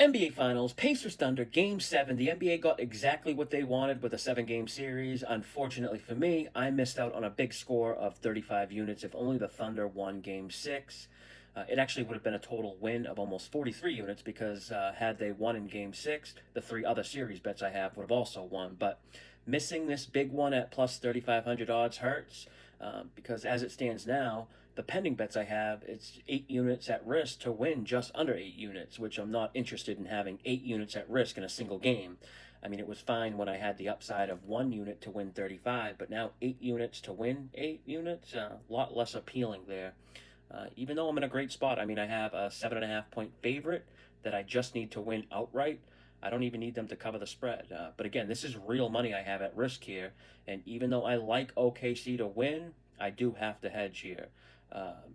NBA Finals, Pacers Thunder, Game 7. The NBA got exactly what they wanted with a 7-game series. Unfortunately for me, I missed out on a big score of 35 units if only the Thunder won Game 6. It actually would have been a total win of almost 43 units because had they won in Game 6, the 3 other series bets I have would have also won. But missing this big one at plus 3,500 odds hurts because as it stands now, the pending bets I have, it's 8 units at risk to win just under 8 units, which I'm not interested in having 8 units at risk in a single game. I mean, it was fine when I had the upside of 1 unit to win 35, but now 8 units to win 8 units, a lot less appealing there. Even though I'm in a great spot, I mean, I have a 7.5 point favorite that I just need to win outright. I don't even need them to cover the spread. But again, this is real money I have at risk here. And even though I like OKC to win, I do have to hedge here.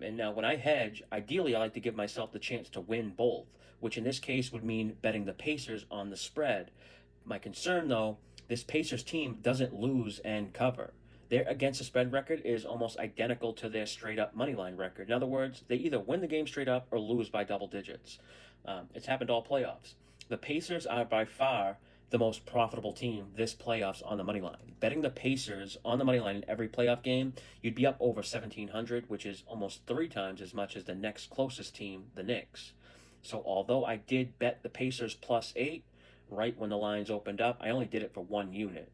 And now, when I hedge, ideally I like to give myself the chance to win both, which in this case would mean betting the Pacers on the spread. My concern, though, this Pacers team doesn't lose and cover. Their against the spread record is almost identical to their straight up money line record. In other words, they either win the game straight up or lose by double digits. It's happened all playoffs. The Pacers are by far the most profitable team this playoffs on the money line. Betting the Pacers on the money line in every playoff game, you'd be up over 1,700, which is almost 3 times as much as the next closest team, the Knicks. So although I did bet the Pacers plus 8 right when the lines opened up, I only did it for 1 unit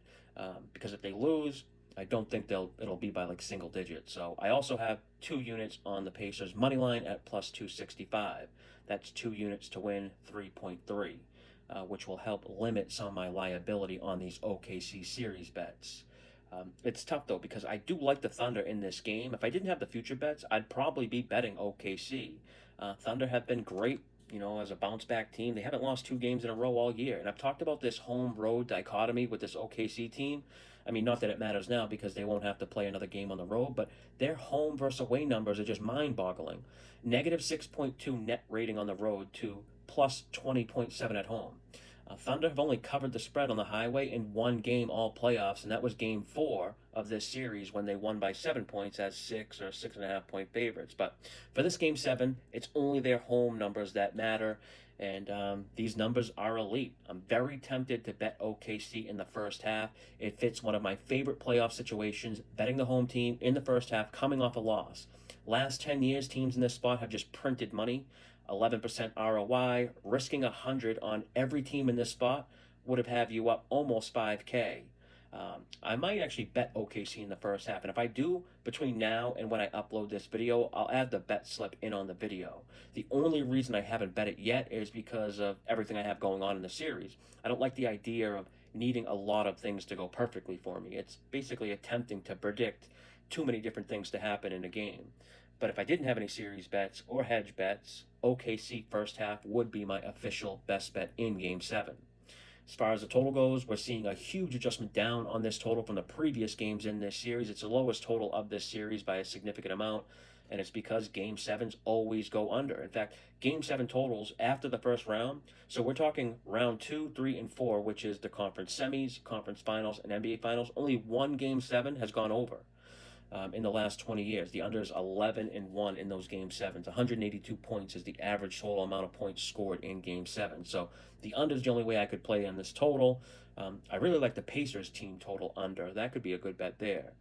because if they lose, I don't think it'll be by like single digits. So I also have 2 units on the Pacers money line at plus 265. That's 2 units to win 3.3. Which will help limit some of my liability on these OKC series bets. It's tough though because I do like the Thunder in this game. If I didn't have the future bets, I'd probably be betting OKC. Thunder have been great, as a bounce back team. They haven't lost 2 games in a row all year. And I've talked about this home road dichotomy with this OKC team. I mean, not that it matters now because they won't have to play another game on the road, but their home versus away numbers are just mind boggling. Negative 6.2 net rating on the road to plus 20.7 at home. Thunder have only covered the spread on the highway in 1 game all playoffs, and that was game 4 of this series when they won by 7 points as 6 or 6.5 point favorites. But for this game 7, it's only their home numbers that matter, and these numbers are elite. I'm very tempted to bet OKC in the first half. It fits one of my favorite playoff situations, betting the home team in the first half coming off a loss. Last 10 years, teams in this spot have just printed money. 11% ROI, risking 100 on every team in this spot would have you up almost 5K. I might actually bet OKC in the first half, and if I do between now and when I upload this video, I'll add the bet slip in on the video. The only reason I haven't bet it yet is because of everything I have going on in the series. I don't like the idea of needing a lot of things to go perfectly for me. It's basically attempting to predict too many different things to happen in a game. But if I didn't have any series bets or hedge bets, OKC first half would be my official best bet in Game 7. As far as the total goes, we're seeing a huge adjustment down on this total from the previous games in this series. It's the lowest total of this series by a significant amount, and it's because Game 7s always go under. In fact, Game 7 totals after the first round, so we're talking round 2, 3, and 4, which is the conference semis, conference finals, and NBA finals, only 1 Game 7 has gone over. In the last 20 years. The under is 11-1 in those Game 7s. 182 points is the average total amount of points scored in Game 7. So the under is the only way I could play on this total. I really like the Pacers team total under. That could be a good bet there.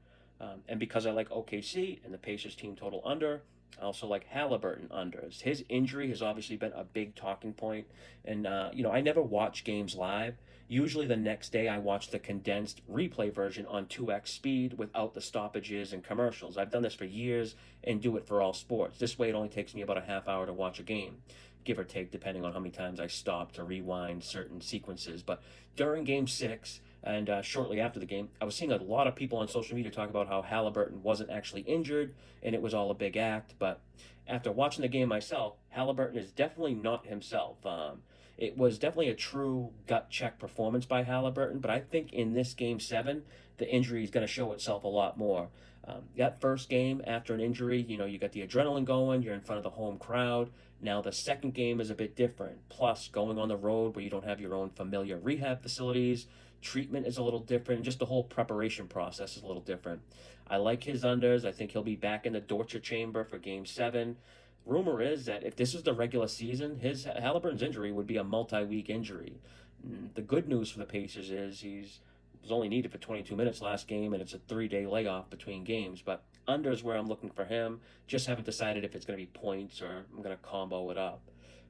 And because I like OKC and the Pacers team total under, I also like Halliburton unders. His injury has obviously been a big talking point. And, I never watch games live. Usually the next day I watch the condensed replay version on 2x speed without the stoppages and commercials. I've done this for years and do it for all sports. This way it only takes me about a half hour to watch a game, give or take, depending on how many times I stop to rewind certain sequences. But during Game 6 and shortly after the game, I was seeing a lot of people on social media talk about how Halliburton wasn't actually injured and it was all a big act. But after watching the game myself, Halliburton is definitely not himself. It was definitely a true gut check performance by Halliburton, but I think in this Game 7, the injury is going to show itself a lot more. That first game after an injury, you got the adrenaline going, you're in front of the home crowd. Now the second game is a bit different. Plus, going on the road where you don't have your own familiar rehab facilities, treatment is a little different. Just the whole preparation process is a little different. I like his unders. I think he'll be back in the torture chamber for Game 7. Rumor is that if this is the regular season, his Halliburton's injury would be a multi-week injury. The good news for the Pacers is he's was only needed for 22 minutes last game, and it's a 3-day layoff between games. But under is where I'm looking for him. Just haven't decided if it's going to be points or I'm going to combo it up.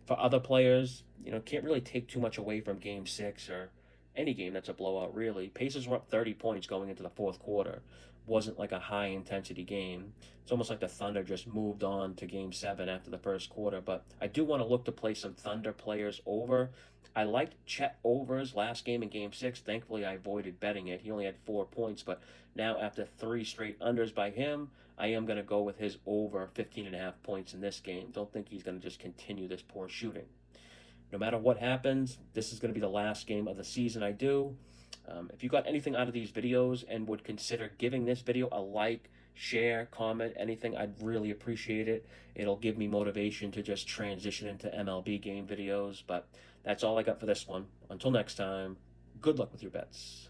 For other players, can't really take too much away from Game 6 or any game that's a blowout, really. Pacers were up 30 points going into the fourth quarter. Wasn't like a high intensity game. It's almost like the Thunder just moved on to Game 7 after the first quarter. But I do want to look to play some Thunder players over. I liked Chet overs last game in Game 6. Thankfully, I avoided betting it. He only had 4 points. But now, after 3 straight unders by him, I am going to go with his over 15.5 points in this game. Don't think he's going to just continue this poor shooting. No matter what happens, this is going to be the last game of the season I do. If you got anything out of these videos and would consider giving this video a like, share, comment, anything, I'd really appreciate it. It'll give me motivation to just transition into MLB game videos. But that's all I got for this one. Until next time, good luck with your bets.